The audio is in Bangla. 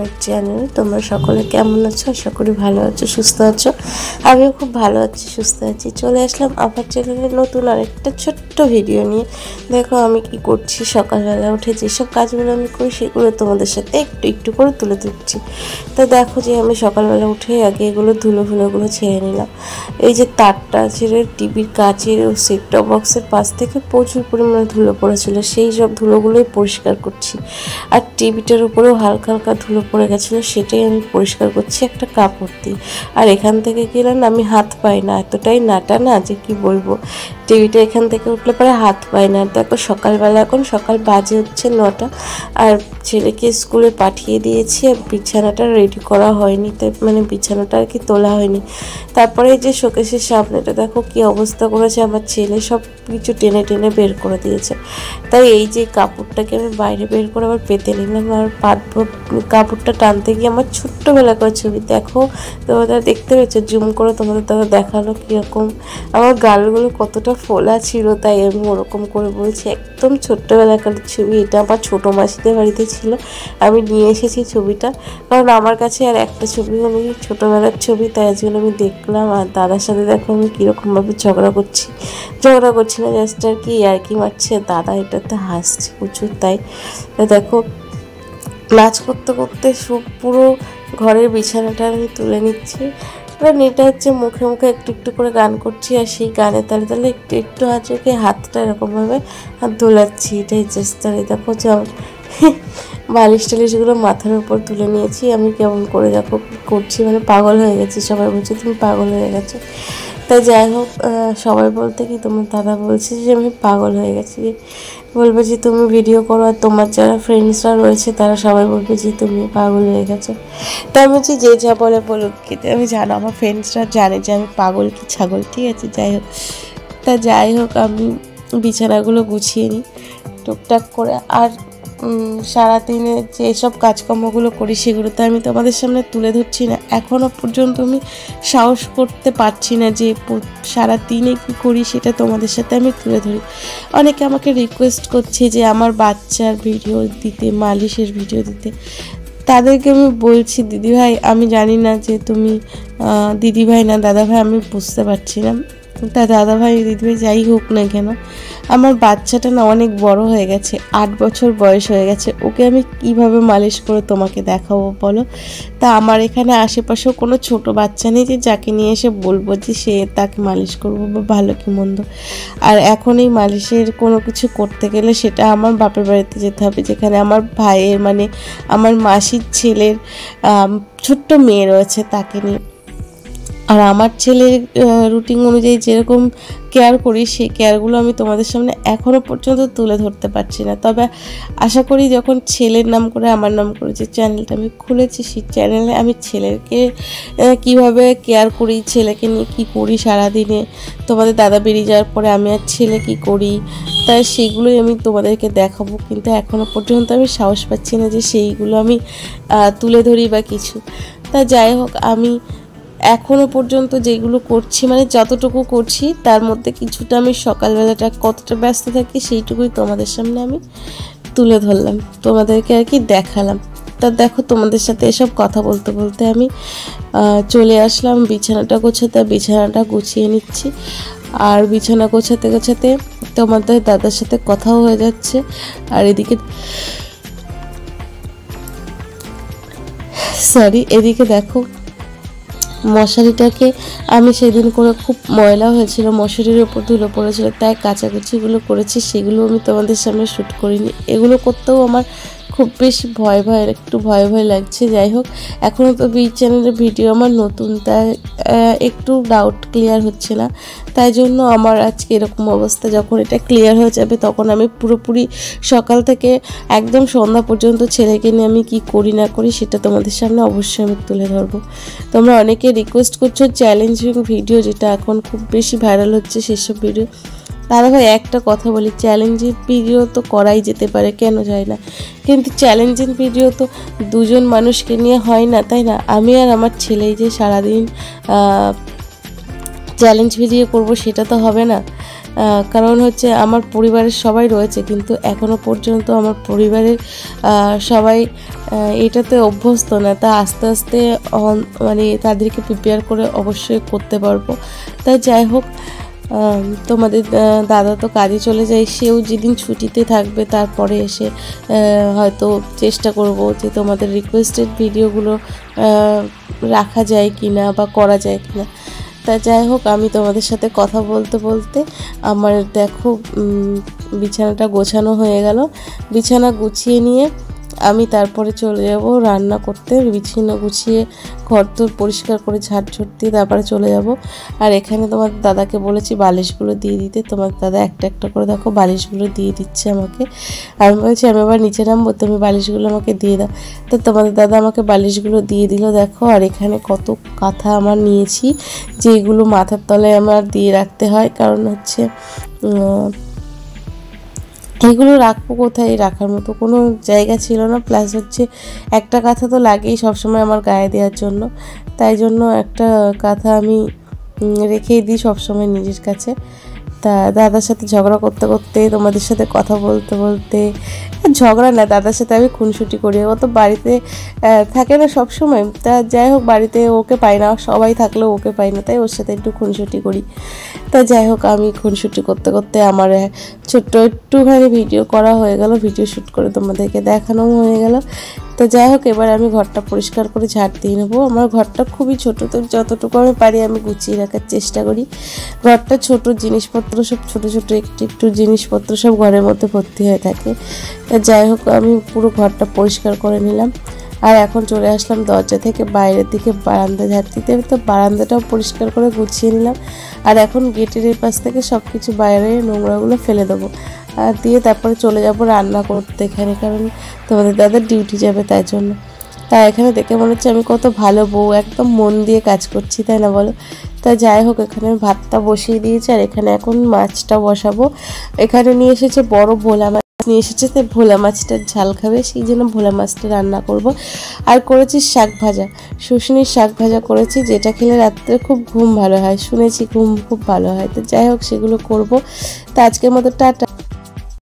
My channel. তোমরা সকলে কেমন আছো? আশা করি ভালো আছো, সুস্থ আছো। আমিও খুব ভালো আছি, সুস্থ আছি। চলে আসলাম আমার চ্যানেলে নতুন আরেকটা ছোট্ট ভিডিও নিয়ে। দেখো আমি কি করছি, সকালবেলা উঠে যেসব কাজগুলো আমি করি সেগুলো তোমাদের সাথে একটু একটু করে তুলে ধরছি। তো দেখো যে আমি সকালবেলা উঠে আগে এগুলো ধুলোগুলো ছেড়ে নিলাম। এই যে তারটা ছেড়ে টিভির কাচের ও সেট টপ বক্সের পাশ থেকে প্রচুর পরিমাণে ধুলো পড়েছিল, সেই সব ধুলোগুলোই পরিষ্কার করছি। আর টিভিটার উপরেও হালকা হালকা ধুলো পড়ে গেছিলো, সেটাই আমি পরিষ্কার করছি একটা কাপড় দিয়ে। আর এখান থেকে গেলেন আমি হাত পাই না, এতটাই নাটা না যে কি বলবো। টিভিটা এখান থেকে উঠলে পরে হাত পাই না। দেখো সকালবেলা এখন সকাল বাজে হচ্ছে 9টা, আর ছেলেকে স্কুলে পাঠিয়ে দিয়েছি। আর বিছানাটা রেডি করা হয়নি, তাই মানে বিছানাটা আর কি তোলা হয়নি। তারপরে এই যে শোকেসের সামনেটা দেখো কি অবস্থা করেছে আমার ছেলে, সব কিছু টেনে টেনে বের করে দিয়েছে। তাই এই যে কাপড়টাকে আমি বাইরে বের করে আবার পেতে নিলাম। আর কাপড়টা টানতে গিয়ে আমার ছোট্টবেলাকার ছবি দেখো, তোমরা দেখতে পেয়েছো, জুম করে তোমাদের দাদা দেখালো কীরকম আমার গালগুলো কতটা ফোলা ছিল, তাই আমি ওরকম করে বলছি। একদম ছোট্টবেলাকার ছবি এটা, আমার ছোটো মাসিদের বাড়িতে ছিল, আমি নিয়ে এসেছি ছবিটা, কারণ আমার কাছে আর একটা ছবিও নেই ছোটোবেলার ছবি, তাই আজকে আমি দেখলাম। আর দাদার সাথে দেখো আমি কীরকমভাবে ঝগড়া করছি না, জাস্ট আর কি মারছে। দাদা এটাতে হাসছে প্রচুর, তাই দেখো নাচ করতে করতে সব পুরো ঘরের বিছানাটা আমি তুলে নিচ্ছি। এবার এটা হচ্ছে মুখে মুখে একটু একটু করে গান করছি, আর সেই গানে তালে তালে একটু একটু হাঁচকে হাতটা এরকমভাবে হাত দোলাচ্ছি। এটাই চেষ্টা। দেখো যে বালিশ টালিশগুলো মাথার উপর তুলে নিয়েছি, আমি কেমন করে দেখো করছি, মানে পাগল হয়ে গেছি। সবাই বলছে তুমি পাগল হয়ে গেছো। তাই যাই হোক, সবাই বলতে কি তোমার দাদা বলছে যে আমি পাগল হয়ে গেছি, বলবে যে তুমি ভিডিও করো, আর তোমার যারা ফ্রেন্ডসরা রয়েছে তারা সবাই বলবে যে তুমি পাগল হয়ে গেছো। তাই আমি বলছি যে যা বলে বলুক, কিন্তু আমি জানো আমার ফ্রেন্ডসরা জানে যে আমি পাগল কি ছাগল, ঠিক আছে। যাই হোক আমি বিছানাগুলো গুছিয়ে নিই টুকটাক করে। আর সারাদিনে যেসব কাজকর্মগুলো করি সেগুলো তো আমি তোমাদের সামনে তুলে ধরছি না, এখনও পর্যন্ত আমি সাহস করতে পারছি না যে সারাদিনে কী করি সেটা তোমাদের সাথে আমি তুলে ধরি। অনেকে আমাকে রিকোয়েস্ট করছে যে আমার বাচ্চার ভিডিও দিতে, মালিশের ভিডিও দিতে। তাদেরকে আমি বলছি দিদিভাই আমি জানি না যে তুমি দিদিভাই না দাদাভাই, আমি বুঝতে পারছি না। তা দাদাভাই দিদিভাই যাই হোক না কেন, আমার বাচ্চাটা না অনেক বড় হয়ে গেছে, 8 বছর বয়স হয়ে গেছে। ওকে আমি কিভাবে মালিশ করে তোমাকে দেখাবো বলো? তা আমার এখানে আশেপাশেও কোনো ছোট বাচ্চা নেই যে যাকে নিয়ে এসে বলবো যে সে তাকে মালিশ করবো বা ভালো কি মন্দ। আর এখন এই মালিশের কোনো কিছু করতে গেলে সেটা আমার বাপের বাড়িতে যেতে হবে, যেখানে আমার ভাইয়ের মানে আমার মাসির ছেলের ছোট্ট মেয়ে রয়েছে, তাকে নিয়ে। আর আমার ছেলের রুটিন অনুযায়ী যেরকম কেয়ার করি সেই কেয়ারগুলো আমি তোমাদের সামনে এখনও পর্যন্ত তুলে ধরতে পারছি না। তবে আশা করি যখন ছেলের নাম করে আমার নাম করে যে চ্যানেলটা আমি খুলেছি, সেই চ্যানেলে আমি ছেলেকে কিভাবে কেয়ার করি, ছেলেকে নিয়ে কী করি সারাদিনে, তোমাদের দাদা বেরিয়ে যাওয়ার পরে আমি আর ছেলে কী করি, তাই সেইগুলোই আমি তোমাদেরকে দেখাবো। কিন্তু এখনও পর্যন্ত আমি সাহস পাচ্ছি না যে সেইগুলো আমি তুলে ধরি বা কিছু। তা যাই হোক, আমি এখনও পর্যন্ত যেগুলো করছি মানে যতটুকু করছি তার মধ্যে কিছুটা আমি সকালবেলাটা কতটা ব্যস্ত থাকি সেইটুকুই তোমাদের সামনে আমি তুলে ধরলাম, তোমাদেরকে আর কি দেখালাম। তা দেখো তোমাদের সাথে এসব কথা বলতে বলতে আমি চলে আসলাম বিছানাটা গোছাতে, বিছানাটা গুছিয়ে নিচ্ছি। আর বিছানা গোছাতে গোছাতে তোমাদের দাদার সাথে কথাও হয়ে যাচ্ছে। আর এদিকে দেখো মশারিটাকে আমি সেদিন করে খুব ময়লা হয়েছিল, মশারির ওপর ধুলো পড়েছিল, তাই কাচাকুচিগুলো করেছি, সেগুলো আমি তোমাদের সামনে শ্যুট করিনি। এগুলো করতেও আমার খুব বেশি একটু ভয় লাগছে। যাই হোক, এখনও তো চ্যানেলের ভিডিও আমার নতুন, তাই একটু ডাউট ক্লিয়ার হচ্ছে না, তাই জন্য আমার আজকে এরকম অবস্থা। যখন এটা ক্লিয়ার হয়ে যাবে তখন আমি পুরোপুরি সকাল থেকে একদম সন্ধ্যা পর্যন্ত ছেলেকে নিয়ে আমি কি করি না করি সেটা তোমাদের সামনে অবশ্যই আমি তুলে ধরবো। তোমরা অনেকে রিকোয়েস্ট করছো চ্যালেঞ্জিং ভিডিও, যেটা এখন খুব বেশি ভাইরাল হচ্ছে সেসব ভিডিও। দাদাভাই একটা কথা বলি, চ্যালেঞ্জিং ভিডিও তো করাই যেতে পারে, কেন যায় না, কিন্তু চ্যালেঞ্জিং ভিডিও তো দুজন মানুষকে নিয়ে হয় না, তাই না? আমি আর আমার ছেলেই যে সারাদিন চ্যালেঞ্জ ভিডিও করব সেটা তো হবে না। কারণ হচ্ছে আমার পরিবারের সবাই রয়েছে, কিন্তু এখনও পর্যন্ত আমার পরিবারের সবাই এটাতে অভ্যস্ত না। তা আস্তে আস্তে মানে তাদেরকে প্রিপেয়ার করে অবশ্যই করতে পারবো। তাই যাই হোক, তোমাদের দাদা তো কাজে চলে যায়, সেও যেদিন ছুটিতে থাকবে তারপরে এসে হয়তো চেষ্টা করব যে তোমাদের রিকোয়েস্টেড ভিডিওগুলো রাখা যায় কি না বা করা যায় কি না। তা যাই হোক, আমি তোমাদের সাথে কথা বলতে বলতে আমার দেখো বিছানাটা গোছানো হয়ে গেল। বিছানা গুছিয়ে নিয়ে আমি তারপরে চলে যাব রান্না করতে। বিছানা গুছিয়ে ঘর দোর পরিষ্কার করে ঝাড়ঝুট দিয়ে তারপরে চলে যাব। আর এখানে তোমার দাদাকে বলেছি বালিশগুলো দিয়ে দিতে। তোমার দাদা একটা একটা করে দেখো বালিশগুলো দিয়ে দিচ্ছে আমাকে। আমি বলছি আমি আবার নিচে নামবো, তুমি বালিশগুলো আমাকে দিয়ে দাও। তো তোমাদের দাদা আমাকে বালিশগুলো দিয়ে দিল দেখো। আর এখানে কত কাঁথা আমার নিয়েছি, যেগুলো মাথার তলায় আমার দিয়ে রাখতে হয়, কারণ হচ্ছে এগুলো রাখবো কোথায়, রাখার মতো কোনো জায়গা ছিল না। প্লাস হচ্ছে একটা কাঁথা তো লাগেই সবসময় আমার গায়ে দেওয়ার জন্য, তাই জন্য একটা কাঁথা আমি রেখেই দিই সবসময় নিজের কাছে। তা দাদার সাথে ঝগড়া করতে করতে, তোমাদের সাথে কথা বলতে বলতে, ঝগড়া না, দাদার সাথে আমি খুনসুটি করি। ও তো বাড়িতে থাকে না সব সময়। তা যাই হোক, বাড়িতে ওকে পাই না, সবাই থাকলেও ওকে পাই না, তাই ওর সাথে একটু খুনসুটি করি। তা যাই হোক, আমি খুনসুটি করতে করতে আমার ছোট্ট একটুখানি ভিডিও করা হয়ে গেল, ভিডিও শ্যুট করে তোমাদেরকে দেখানো হয়ে গেল। তো যাই হোক, এবার আমি ঘরটা পরিষ্কার করে ঝাড় দিয়ে নেবো। আমার ঘরটা খুবই ছোট, তো যতটুকু আমি পারি আমি গুছিয়ে রাখার চেষ্টা করি। ঘরটা ছোট, জিনিসপত্র সব ছোট ছোট একটু একটু জিনিসপত্র সব ঘরের মধ্যে ভর্তি হয়ে থাকে। তা যাই হোক, আমি পুরো ঘরটা পরিষ্কার করে নিলাম। আর এখন চলে আসলাম দরজা থেকে বাইরের দিকে বারান্দা ঝাড় দিতে। তো বারান্দাটাও পরিষ্কার করে গুছিয়ে নিলাম। আর এখন গেটের এই পাশ থেকে সব কিছু বাইরে নোংরাগুলো ফেলে দেবো, আর দিয়ে তারপরে চলে যাব রান্না করতে এখানে, কারণ তোমাদের দাদা ডিউটি যাবে তাই জন্য। তাই এখানে দেখে মনে হচ্ছে আমি কত ভালো বউ, একদম মন দিয়ে কাজ করছি, তাই না বলো? তা যাই হোক, এখানে ভাতটা বসিয়ে দিয়েছি আর এখানে এখন মাছটা বসাবো। এখানে নিয়ে এসেছে বড় ভোলা মাছ নিয়ে এসেছে, তাই ভোলা মাছটার ঝাল খাবে, সেই জন্য ভোলা মাছটা রান্না করব। আর করেছি শাক ভাজা, শুশনির শাক ভাজা করেছি, যেটা খেলে রাত্রে খুব ঘুম ভালো হয়, শুনেছি ঘুম খুব ভালো হয়। তো যাই হোক, সেগুলো করব। তো আজকের মতো টাটা।